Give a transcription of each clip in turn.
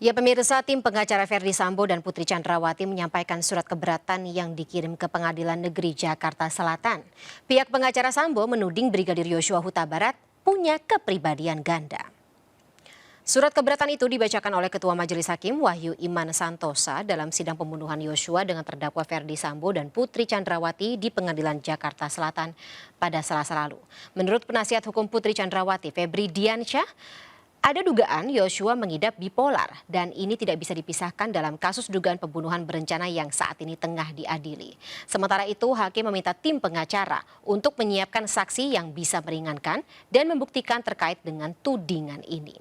Ya pemirsa, tim pengacara Ferdy Sambo dan Putri Chandrawati menyampaikan surat keberatan yang dikirim ke Pengadilan Negeri Jakarta Selatan. Pihak pengacara Sambo menuding Brigadir Yosua Huta Barat punya kepribadian ganda. Surat keberatan itu dibacakan oleh Ketua Majelis Hakim Wahyu Iman Santosa dalam sidang pembunuhan Yosua dengan terdakwa Ferdy Sambo dan Putri Chandrawati di Pengadilan Jakarta Selatan pada Selasa lalu. Menurut penasihat hukum Putri Chandrawati, Febri Diansyah, ada dugaan Yosua mengidap bipolar dan ini tidak bisa dipisahkan dalam kasus dugaan pembunuhan berencana yang saat ini tengah diadili. Sementara itu, hakim meminta tim pengacara untuk menyiapkan saksi yang bisa meringankan dan membuktikan terkait dengan tudingan ini.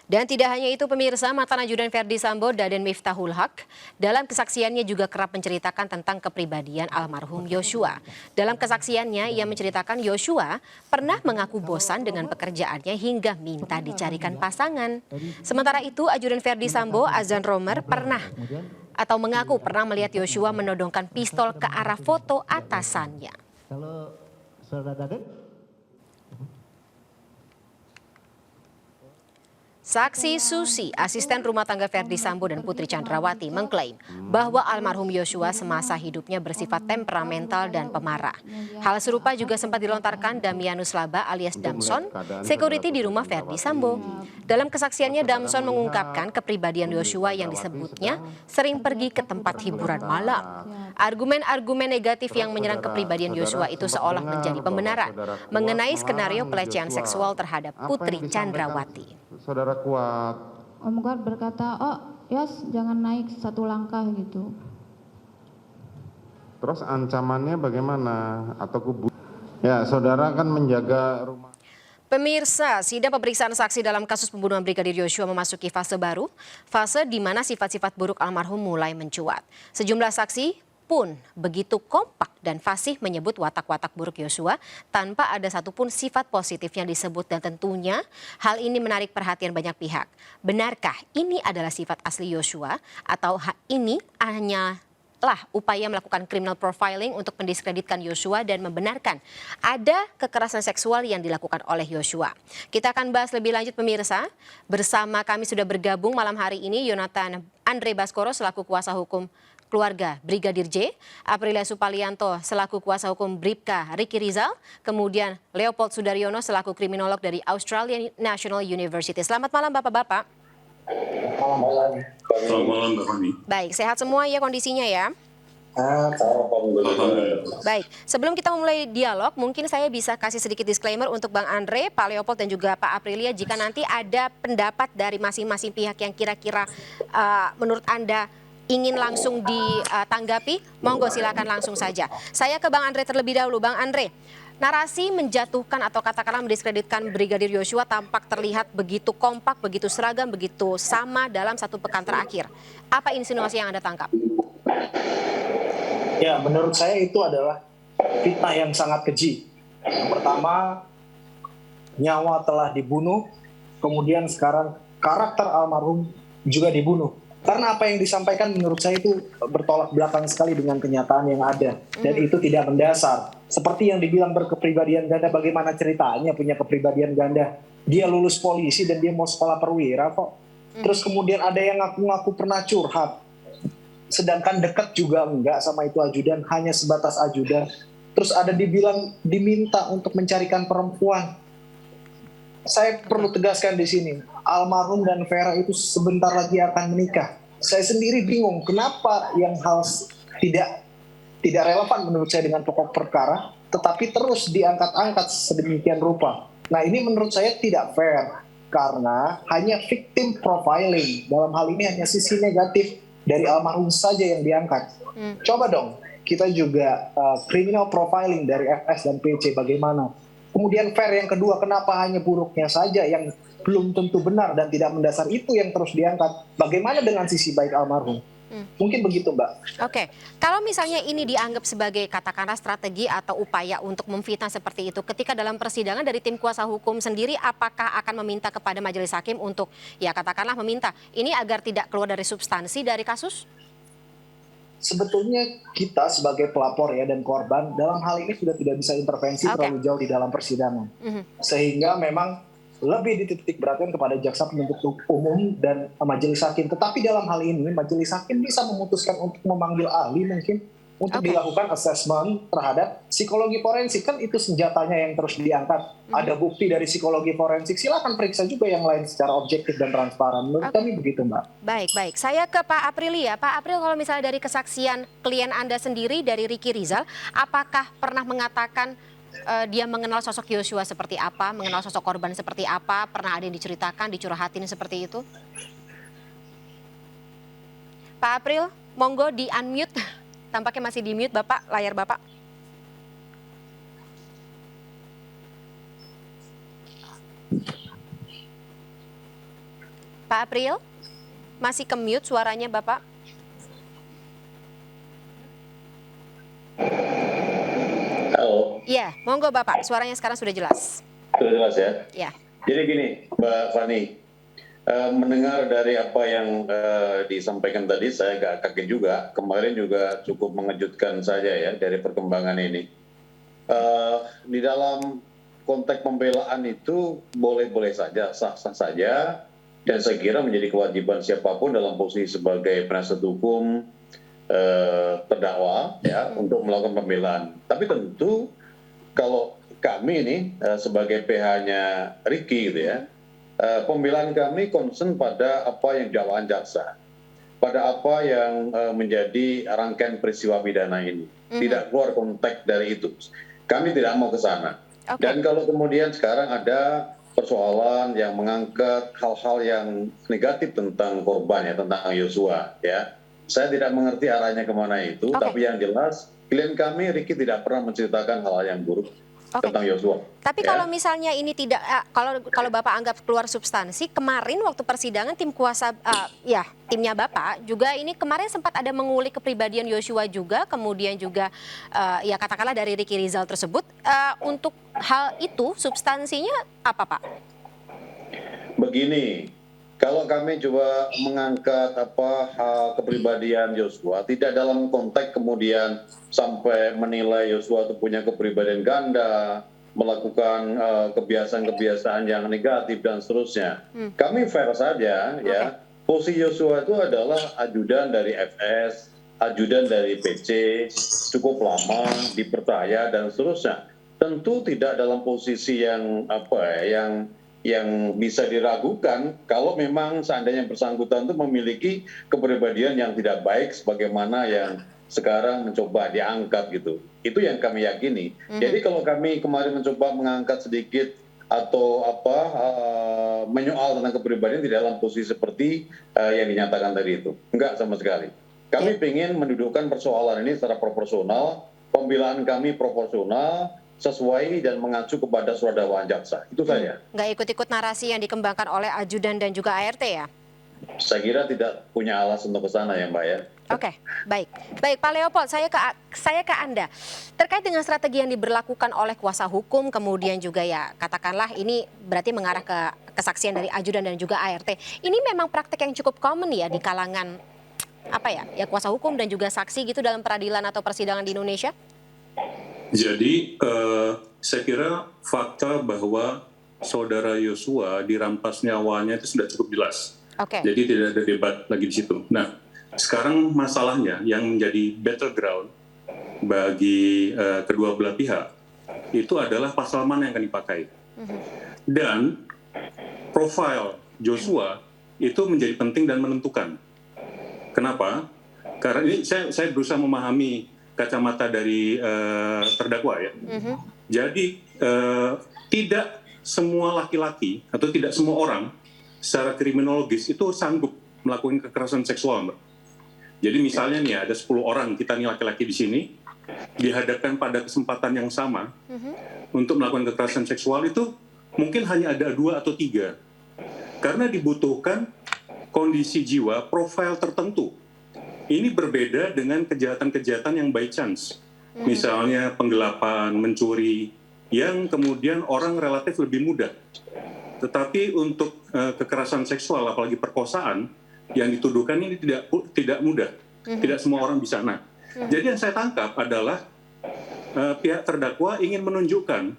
Dan tidak hanya itu pemirsa, mantan ajudan Ferdy Sambo Daden Miftahul Haq dalam kesaksiannya juga kerap menceritakan tentang kepribadian almarhum Yosua. Dalam kesaksiannya ia menceritakan Yosua pernah mengaku bosan dengan pekerjaannya hingga minta dicarikan pasangan. Sementara itu ajudan Ferdy Sambo Azan Romer mengaku pernah melihat Yosua menodongkan pistol ke arah foto atasannya. Kalau saudara Daden? Saksi Susi, asisten rumah tangga Ferdy Sambo dan Putri Chandrawati mengklaim bahwa almarhum Yosua semasa hidupnya bersifat temperamental dan pemarah. Hal serupa juga sempat dilontarkan Damianus Laba alias Damson, security di rumah Ferdy Sambo. Dalam kesaksiannya Damson mengungkapkan kepribadian Yosua yang disebutnya sering pergi ke tempat hiburan malam. Argumen-argumen negatif yang menyerang kepribadian Yosua itu seolah menjadi pembenaran mengenai skenario pelecehan seksual terhadap Putri Chandrawati. Saudara Kuat. Om Kuat berkata, oh Yos jangan naik satu langkah gitu. Terus ancamannya bagaimana? Atau kubu? Ya, saudara kan menjaga rumah. Pemirsa, sidang pemeriksaan saksi dalam kasus pembunuhan Brigadir Yosua memasuki fase baru, fase di mana sifat-sifat buruk almarhum mulai mencuat. Sejumlah saksi pun begitu kompak dan fasih menyebut watak-watak buruk Yosua tanpa ada satupun sifat positif yang disebut dan tentunya hal ini menarik perhatian banyak pihak. Benarkah ini adalah sifat asli Yosua atau ini hanyalah upaya melakukan criminal profiling untuk mendiskreditkan Yosua dan membenarkan ada kekerasan seksual yang dilakukan oleh Yosua? Kita akan bahas lebih lanjut pemirsa. Bersama kami sudah bergabung malam hari ini Yonatan Andre Baskoro selaku kuasa hukum keluarga Brigadir J, Aprilia Supalianto selaku kuasa hukum Bribka Riki Rizal, kemudian Leopold Sudaryono selaku kriminolog dari Australian National University. Selamat malam Bapak-bapak. Selamat malam Mbak Fani. Baik, sehat semua ya kondisinya ya? Baik, sebelum kita memulai dialog, mungkin saya bisa kasih sedikit disclaimer untuk Bang Andre, Pak Leopold dan juga Pak Aprilia. Jika nanti ada pendapat dari masing-masing pihak yang kira-kira menurut Anda ingin langsung ditanggapi, monggo silakan langsung saja. Saya ke Bang Andre terlebih dahulu. Bang Andre, narasi menjatuhkan atau katakanlah mendiskreditkan Brigadir Yosua tampak terlihat begitu kompak, begitu seragam, begitu sama dalam satu pekan terakhir. Apa insinuasi yang Anda tangkap? Ya, menurut saya itu adalah fitnah yang sangat keji. Yang pertama, nyawa telah dibunuh, kemudian sekarang karakter almarhum juga dibunuh. Karena apa yang disampaikan menurut saya itu bertolak belakang sekali dengan kenyataan yang ada. Dan itu tidak mendasar. Seperti yang dibilang berkepribadian ganda, bagaimana ceritanya punya kepribadian ganda. Dia lulus polisi dan dia mau sekolah perwira kok. Terus kemudian ada yang ngaku-ngaku pernah curhat. Sedangkan dekat juga enggak sama itu ajudan, hanya sebatas ajudan. Terus ada diminta untuk mencarikan perempuan. Saya perlu tegaskan di sini, almarhum dan Vera itu sebentar lagi akan menikah. Saya sendiri bingung kenapa yang hal tidak relevan menurut saya dengan pokok perkara, tetapi terus diangkat-angkat sedemikian rupa. Nah ini menurut saya tidak fair, karena hanya victim profiling. Dalam hal ini hanya sisi negatif dari almarhum saja yang diangkat. Coba dong, kita juga criminal profiling dari FS dan PC bagaimana. Kemudian fair yang kedua, kenapa hanya buruknya saja yang belum tentu benar dan tidak mendasar itu yang terus diangkat. Bagaimana dengan sisi baik almarhum? Mungkin begitu Mbak. Oke, kalau misalnya ini dianggap sebagai katakanlah strategi atau upaya untuk memfitnah seperti itu, ketika dalam persidangan dari tim kuasa hukum sendiri, apakah akan meminta kepada majelis hakim untuk ya katakanlah meminta ini agar tidak keluar dari substansi dari kasus? Sebetulnya kita sebagai pelapor ya dan korban dalam hal ini sudah tidak bisa intervensi terlalu jauh di dalam persidangan. Sehingga memang lebih dititik beratkan kepada jaksa penuntut umum dan majelis hakim. Tetapi dalam hal ini majelis hakim bisa memutuskan untuk memanggil ahli mungkin untuk dilakukan assessment terhadap psikologi forensik. Kan itu senjatanya yang terus diangkat. Ada bukti dari psikologi forensik, silakan periksa juga yang lain secara objektif dan transparan. Menurut kami begitu, Mbak. Baik. Saya ke Pak Aprilia. Pak April, kalau misalnya dari kesaksian klien Anda sendiri, dari Ricky Rizal, apakah pernah mengatakan dia mengenal sosok Yosua seperti apa, mengenal sosok korban seperti apa, pernah ada yang diceritakan, dicurhatin seperti itu? Pak April, monggo di-unmute. Tampaknya masih di-mute Bapak, layar Bapak. Pak April, masih ke-mute suaranya Bapak? Halo, Iya, monggo Bapak, suaranya sekarang sudah jelas. sudah jelas ya? Ya. Jadi gini, Mbak Fani, mendengar dari apa yang disampaikan tadi, saya agak kaget juga. Kemarin juga cukup mengejutkan saya ya dari perkembangan ini. Di dalam konteks pembelaan itu boleh-boleh saja, sah-sah saja, dan saya kira menjadi kewajiban siapapun dalam posisi sebagai penasihat hukum terdakwa ya untuk melakukan pembelaan. Tapi tentu kalau kami ini sebagai PH-nya Ricky gitu ya, pembelaan kami concern pada apa yang dakwaan jaksa, pada apa yang menjadi rangkaian peristiwa pidana ini, tidak keluar konteks dari itu. Kami tidak mau ke sana. Dan kalau kemudian sekarang ada persoalan yang mengangkat hal-hal yang negatif tentang korban ya, tentang Yosua ya, saya tidak mengerti arahnya kemana itu. Tapi yang jelas klien kami Ricky tidak pernah menceritakan hal-hal yang buruk tentang Yosua. Tapi kalau misalnya ini tidak, kalau Bapak anggap keluar substansi, kemarin waktu persidangan tim kuasa, timnya Bapak juga ini kemarin sempat ada mengulik kepribadian Yosua juga, kemudian juga ya katakanlah dari Ricky Rizal tersebut. Untuk hal itu substansinya apa Pak? Begini, kalau kami coba mengangkat hal kepribadian Yosua, tidak dalam konteks kemudian sampai menilai Yosua itu punya kepribadian ganda, melakukan kebiasaan-kebiasaan yang negatif dan seterusnya. Kami fair saja ya. Posisi Yosua itu adalah ajudan dari FS, ajudan dari PC, cukup lama, dipercaya dan seterusnya. Tentu tidak dalam posisi yang yang bisa diragukan kalau memang seandainya bersangkutan itu memiliki kepribadian yang tidak baik sebagaimana yang sekarang mencoba diangkat gitu. Itu yang kami yakini. Jadi kalau kami kemarin mencoba mengangkat sedikit atau menyoal tentang kepribadian tidak dalam posisi seperti yang dinyatakan tadi itu. Enggak sama sekali. Kami ingin mendudukkan persoalan ini secara proporsional, pembelaan kami proporsional, sesuai dan mengacu kepada surat dakwaan jaksa. Itu saja. Nggak ikut-ikut narasi yang dikembangkan oleh ajudan dan juga ART ya? Saya kira tidak punya alasan untuk ke sana ya Mbak ya. Oke, baik. Baik Pak Leopold, saya ke Anda. Terkait dengan strategi yang diberlakukan oleh kuasa hukum, kemudian juga ya katakanlah ini berarti mengarah ke kesaksian dari ajudan dan juga ART. Ini memang praktek yang cukup common ya di kalangan ya kuasa hukum dan juga saksi gitu dalam peradilan atau persidangan di Indonesia? Jadi saya kira fakta bahwa saudara Yosua dirampas nyawanya itu sudah cukup jelas. Jadi tidak ada debat lagi di situ. Nah, sekarang masalahnya yang menjadi battleground bagi kedua belah pihak itu adalah pasal mana yang akan dipakai. Dan profil Joshua itu menjadi penting dan menentukan. Kenapa? Karena ini saya berusaha memahami kacamata dari terdakwa ya. Jadi tidak semua laki-laki atau tidak semua orang secara kriminologis itu sanggup melakukan kekerasan seksual, Mbak. Jadi misalnya nih ada 10 orang kita nih laki-laki di sini dihadapkan pada kesempatan yang sama untuk melakukan kekerasan seksual itu mungkin hanya ada 2 atau 3 karena dibutuhkan kondisi jiwa profil tertentu. Ini berbeda dengan kejahatan-kejahatan yang by chance. Misalnya penggelapan, mencuri, yang kemudian orang relatif lebih mudah. Tetapi untuk kekerasan seksual, apalagi perkosaan, yang dituduhkan ini tidak mudah. Tidak semua orang bisa. Nah, jadi yang saya tangkap adalah pihak terdakwa ingin menunjukkan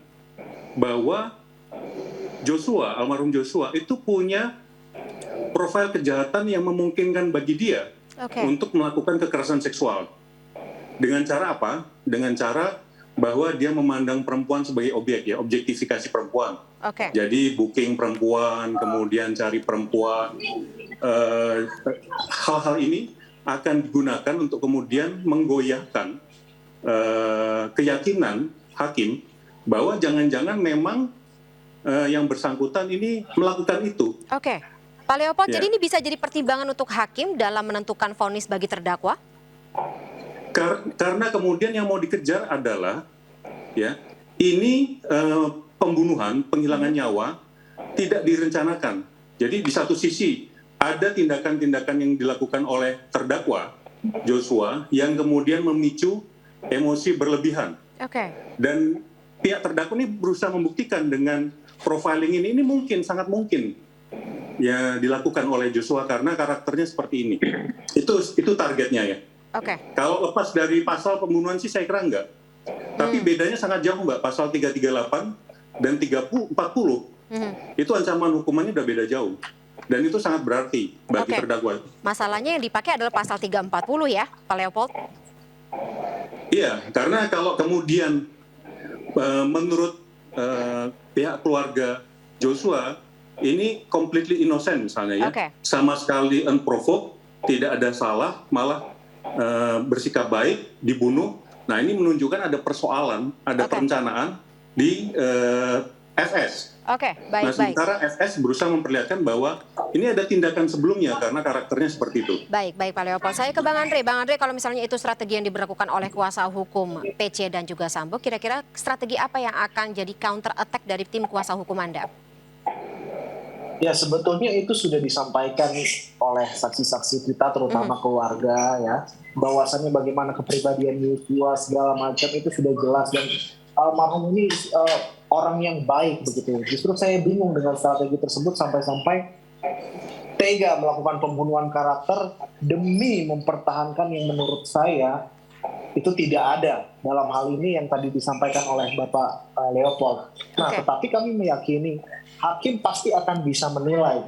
bahwa Joshua, almarhum Joshua itu punya profil kejahatan yang memungkinkan bagi dia untuk melakukan kekerasan seksual. Dengan cara apa? Dengan cara bahwa dia memandang perempuan sebagai objek, ya, objektifikasi perempuan. Jadi booking perempuan, kemudian cari perempuan. Hal-hal ini akan digunakan untuk kemudian menggoyahkan keyakinan hakim bahwa jangan-jangan memang yang bersangkutan ini melakukan itu. Pak Leopold, jadi ini bisa jadi pertimbangan untuk hakim dalam menentukan vonis bagi terdakwa? Karena kemudian yang mau dikejar adalah, ya, ini pembunuhan, penghilangan nyawa tidak direncanakan. Jadi di satu sisi ada tindakan-tindakan yang dilakukan oleh terdakwa Joshua yang kemudian memicu emosi berlebihan. Dan pihak terdakwa ini berusaha membuktikan dengan profiling ini mungkin, sangat mungkin ya dilakukan oleh Joshua karena karakternya seperti ini. Itu targetnya, ya. Kalau lepas dari pasal pembunuhan sih saya kira enggak. Tapi bedanya sangat jauh, Mbak. Pasal 338 dan 40 itu ancaman hukumannya udah beda jauh. Dan itu sangat berarti bagi terdakwa. Masalahnya yang dipakai adalah pasal 340 ya, Pak Leopold? Iya, karena kalau kemudian menurut pihak keluarga Joshua ini completely innocent misalnya, ya, sama sekali unprovoked, tidak ada salah, malah bersikap baik, dibunuh. Nah, ini menunjukkan ada persoalan, ada perencanaan di FS. Baik. Sementara FS berusaha memperlihatkan bahwa ini ada tindakan sebelumnya karena karakternya seperti itu. Baik Pak Leopold. Saya ke Bang Andre. Bang Andre, kalau misalnya itu strategi yang diberlakukan oleh kuasa hukum PC dan juga Sambo, kira-kira strategi apa yang akan jadi counter attack dari tim kuasa hukum Anda? Ya, sebetulnya itu sudah disampaikan oleh saksi-saksi kita, terutama keluarga, ya, bahwasannya bagaimana kepribadian Joshua segala macam itu sudah jelas, dan almarhum ini orang yang baik begitu. Justru saya bingung dengan strategi tersebut sampai-sampai tega melakukan pembunuhan karakter demi mempertahankan yang menurut saya itu tidak ada dalam hal ini yang tadi disampaikan oleh Bapak Leopold. Nah, tetapi kami meyakini hakim pasti akan bisa menilai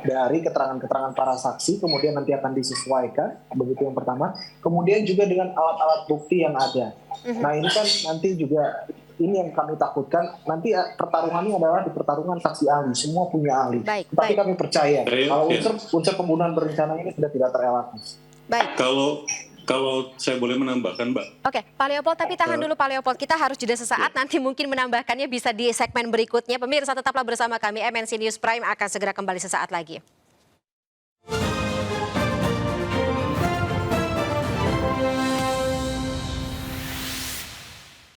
dari keterangan-keterangan para saksi, kemudian nanti akan disesuaikan, begitu yang pertama. Kemudian juga dengan alat-alat bukti yang ada. Nah, ini kan nanti juga, ini yang kami takutkan, nanti pertarungannya adalah di pertarungan saksi ahli, semua punya ahli. Tapi kami percaya, kalau unsur pembunuhan berencana ini sudah tidak terelakkan. Kalau saya boleh menambahkan, Mbak. Pak Leopold, tapi tahan dulu Pak Leopold. Kita harus jeda sesaat, nanti mungkin menambahkannya bisa di segmen berikutnya. Pemirsa, tetaplah bersama kami, MNC News Prime akan segera kembali sesaat lagi.